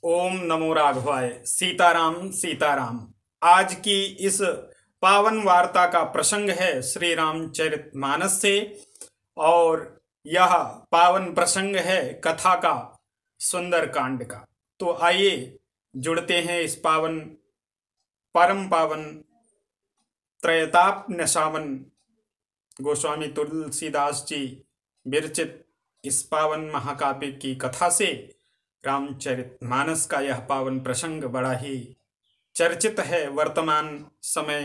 ओम नमो राघवाय। सीताराम सीताराम। आज की इस पावन वार्ता का प्रसंग है श्री रामचरितमानस से, और यह पावन प्रसंग है कथा का, सुंदर कांड का। तो आइए जुड़ते हैं इस पावन परम पावन त्रयताप सावन गोस्वामी तुलसीदास जी विरचित इस पावन महाकाव्य की कथा से। रामचरितमानस का यह पावन प्रसंग बड़ा ही चर्चित है वर्तमान समय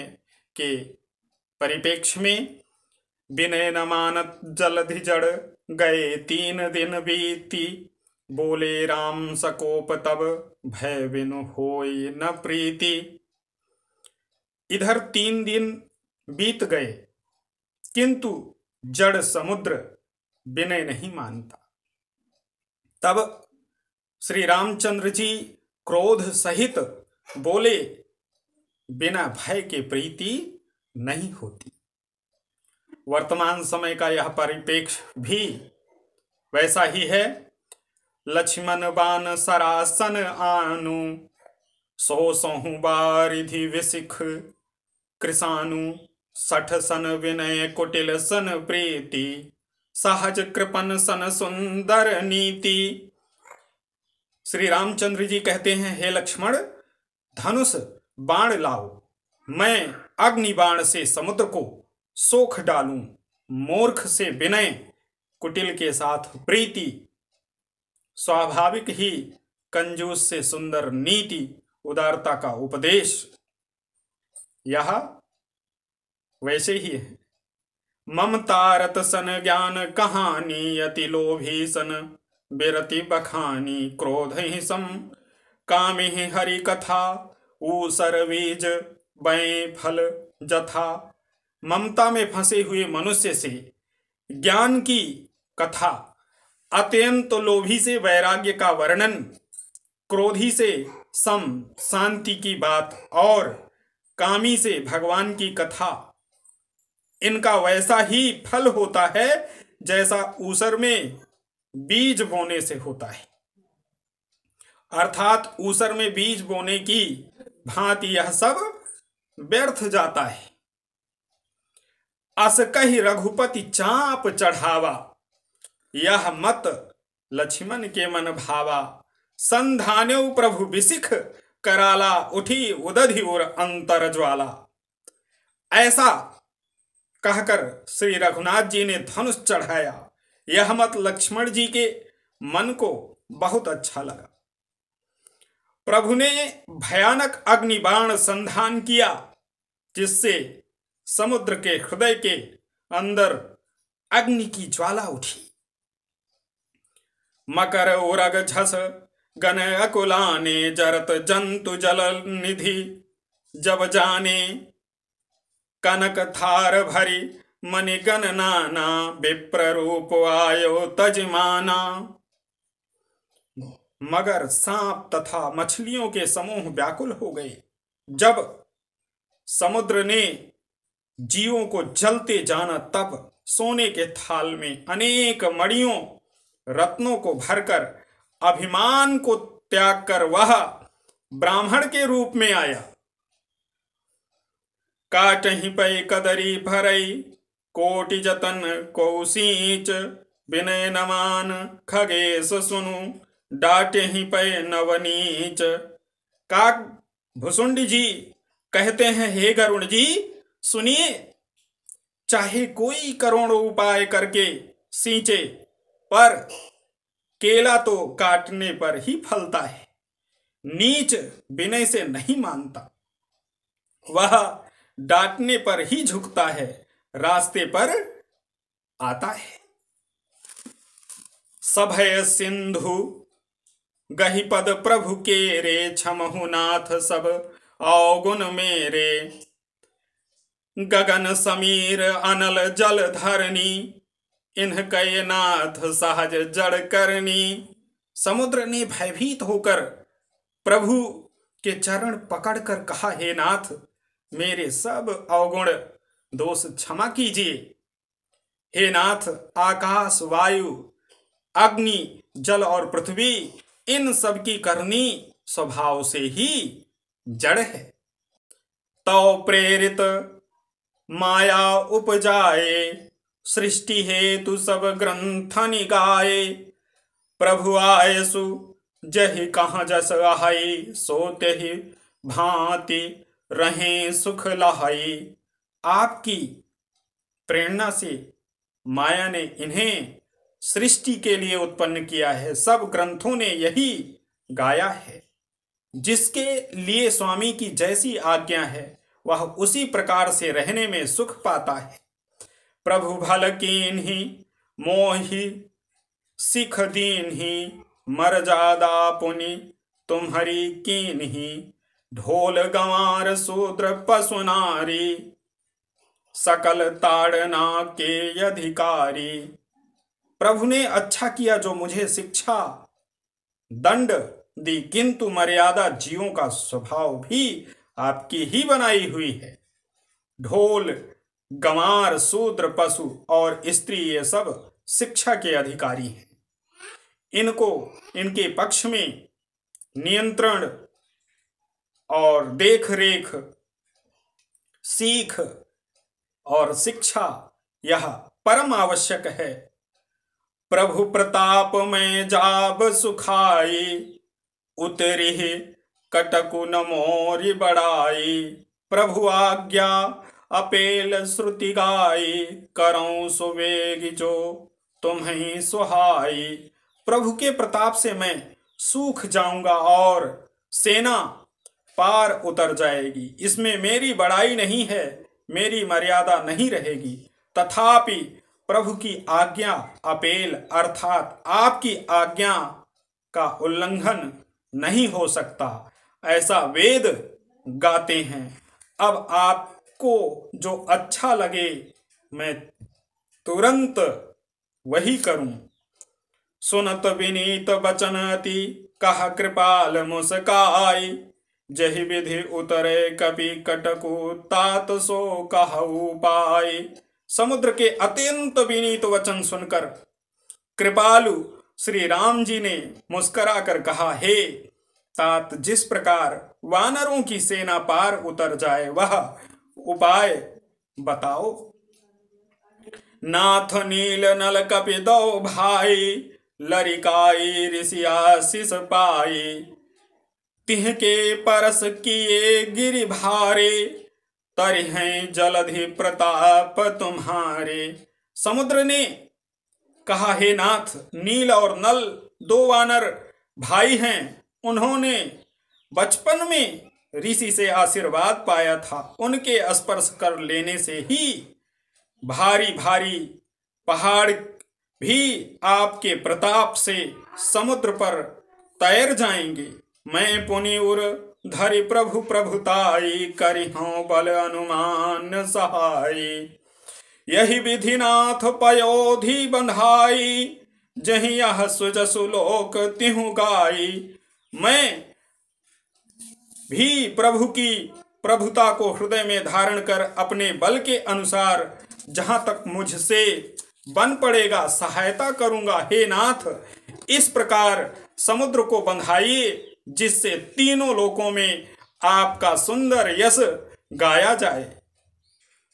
के परिप्रेक्ष्य में। विनय न मानत जलधि जड़, गए 3 दिन बीती, बोले राम सकोप तब, भय बिनु होई न प्रीति। इधर 3 दिन बीत गए, किंतु जड़ समुद्र विनय नहीं मानता। तब श्री रामचंद्र जी क्रोध सहित बोले, बिना भय के प्रीति नहीं होती। वर्तमान समय का यह परिप्रेक्ष्य भी वैसा ही है। लक्ष्मण बान सरासन आनु, सो सहु बारिधि विसिख, कृसानु 60 सन विनय कुटिल सन प्रीति, सहज कृपन सन सुंदर नीति। श्री रामचंद्र जी कहते हैं, हे लक्ष्मण, धनुष बाण लाओ, मैं अग्नि बाण से समुद्र को सोख डालूं। मूर्ख से विनय, कुटिल के साथ प्रीति, स्वाभाविक ही कंजूस से सुंदर नीति, उदारता का उपदेश, यह वैसे ही है। ममतारत सन ज्ञान कहानी, अति लोभी सन बिरति बखानी, क्रोध ही सम कामि हरि कथा, ऊसर बीज बय फल जथा। ममता में फंसे हुए मनुष्य से ज्ञान की कथा, अत्यंत लोभी से वैराग्य का वर्णन, क्रोधी से सम शांति की बात, और कामी से भगवान की कथा, इनका वैसा ही फल होता है जैसा ऊसर में बीज बोने से होता है। अर्थात ऊसर में बीज बोने की भांति यह सब व्यर्थ जाता है। अस कहि रघुपति चाप चढ़ावा, यह मत लक्ष्मण के मन भावा। संधान्यो प्रभु बिसिख कराला, उठी उदधि और अंतर ज्वाला। ऐसा कहकर श्री रघुनाथ जी ने धनुष चढ़ाया। यह मत लक्ष्मण जी के मन को बहुत अच्छा लगा। प्रभु ने भयानक अग्निबाण संधान किया, जिससे समुद्र के हृदय के अंदर अग्नि की ज्वाला उठी। मकर उरग झस गन अकुलाने, जरत जंतु जल निधि जब जाने। कनक थार भरी मणिगण नाना, विप्र रूप आयो तजमाना। मगर सांप तथा मछलियों के समूह व्याकुल हो गए जब समुद्र ने जीवों को जलते जाना। तब सोने के थाल में अनेक मणियों रत्नों को भरकर अभिमान को त्याग कर वह ब्राह्मण के रूप में आया। काटहि पै कदरी भरई, कोटि जतन कौसीच, विनय नमान खगेश सुनु, डाटे ही पै नवनीच। काक भुसुंडी जी कहते हैं, हे गरुण जी सुनिए, चाहे कोई करोड़ों उपाय करके सींचे, पर केला तो काटने पर ही फलता है। नीच विनय से नहीं मानता, वह डांटने पर ही झुकता है, रास्ते पर आता है। सभय सिंधु गहि पद प्रभु के रे, क्षमहु नाथ सब अवगुण मेरे। गगन समीर अनल जल धरनी, इनके नाथ सहज जड़ करनी। समुद्र ने भयभीत होकर प्रभु के चरण पकड़कर कहा, हे नाथ, मेरे सब अवगुण दोष क्षमा कीजिए। हे नाथ, आकाश वायु अग्नि जल और पृथ्वी, इन सब की करनी स्वभाव से ही जड़ है। तो प्रेरित माया उपजाए, सृष्टि हेतु सब ग्रंथ निगाए। प्रभु आयसु जहि कहाँ जस आहाई, सोते ही भांति रहें सुख लहाई। आपकी प्रेरणा से माया ने इन्हें सृष्टि के लिए उत्पन्न किया है। सब ग्रंथों ने यही गाया है। जिसके लिए स्वामी की जैसी आज्ञा है वह उसी प्रकार से रहने में सुख पाता है। प्रभु भल कीन्ही मोहि सिख दीन्ही, मर्यादा पुनि तुम्हारी कीन्ही। ढोल गंवार शूद्र पशु नारी, सकल ताड़ना के अधिकारी। प्रभु ने अच्छा किया जो मुझे शिक्षा दंड दी, किंतु मर्यादा जीवों का स्वभाव भी आपकी ही बनाई हुई है। ढोल गंवार शूद्र पशु और स्त्री ये सब शिक्षा के अधिकारी हैं। इनको इनके पक्ष में नियंत्रण और देख रेख, सीख और शिक्षा यह परम आवश्यक है। प्रभु प्रताप में जाब सुखाई, उतरी कटकु न मोरी बड़ाई। प्रभु आज्ञा अपेल श्रुति गाई, करऊं सुवेग जो तुम्हें सुहाई। प्रभु के प्रताप से मैं सूख जाऊंगा और सेना पार उतर जाएगी। इसमें मेरी बड़ाई नहीं है, मेरी मर्यादा नहीं रहेगी। तथापि प्रभु की आज्ञा अपेल अर्थात आपकी आज्ञा का उल्लंघन नहीं हो सकता, ऐसा वेद गाते हैं। अब आपको जो अच्छा लगे मैं तुरंत वही करूं। सुनत विनीत वचन अति, कहा कृपाल मुस्काई। जहि विधि उतरे कपि कटकु, तात सो कहु पाई। समुद्र के अत्यंत विनीत वचन सुनकर कृपालु श्री राम जी ने मुस्कुरा कर कहा, हे तात, जिस प्रकार वानरों की सेना पार उतर जाए वह उपाय बताओ। नाथ नील नल कपि दो भाई, लरिकाई ऋषि आशीष पाई। तिह के परस किए गिरि भारे, तरिहें जलधि प्रताप तुम्हारे। समुद्र ने कहा, हे नाथ, नील और नल दो वानर भाई हैं। उन्होंने बचपन में ऋषि से आशीर्वाद पाया था। उनके स्पर्श कर लेने से ही भारी भारी पहाड़ भी आपके प्रताप से समुद्र पर तैर जाएंगे। मैं पुनि उर धरि प्रभु प्रभुताई, करिहूं बल अनुमान सहाय। यही विधि नाथ पयोधि बंधाई, जहि यह सुजसु लोक तिहु गाई। मैं भी प्रभु की प्रभुता को हृदय में धारण कर अपने बल के अनुसार जहां तक मुझसे बन पड़ेगा सहायता करूंगा। हे नाथ, इस प्रकार समुद्र को बंधाइए जिससे तीनों लोकों में आपका सुंदर यश गाया जाए।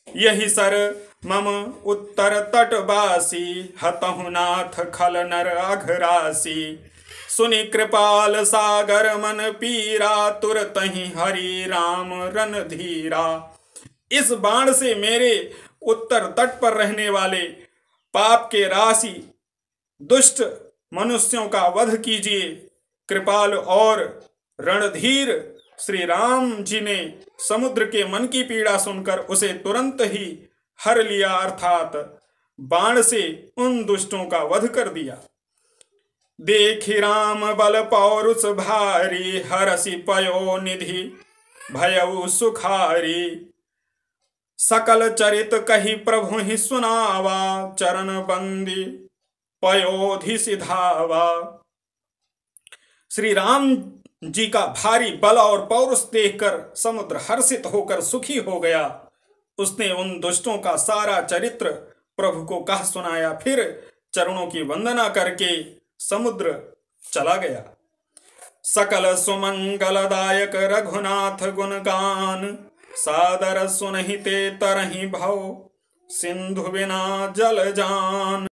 यही सर मम उत्तर तटवासी, हतहु नाथ खल नर अघरासी। सुनि कृपाल सागर मन पीरा, तुरत ही हरि राम रणधीरा। इस बाण से मेरे उत्तर तट पर रहने वाले पाप के राशि दुष्ट मनुष्यों का वध कीजिए। कृपाल और रणधीर श्री राम जी ने समुद्र के मन की पीड़ा सुनकर उसे तुरंत ही हर लिया, अर्थात बाण से उन दुष्टों का वध कर दिया। देखि राम बल पौरुष भारी, हरसि पयो निधि भयउ सुखारी। सकल चरित कही प्रभु ही सुनावा, चरण बंदी पयोधि सिधावा। श्री राम जी का भारी बल और पौरुष देखकर समुद्र हर्षित होकर सुखी हो गया। उसने उन दुष्टों का सारा चरित्र प्रभु को कह सुनाया, फिर चरणों की वंदना करके समुद्र चला गया। सकल सुमंगलदायक रघुनाथ गुण गान। सादर सुनहि ते तरहि भव सिंधु बिना जल जान।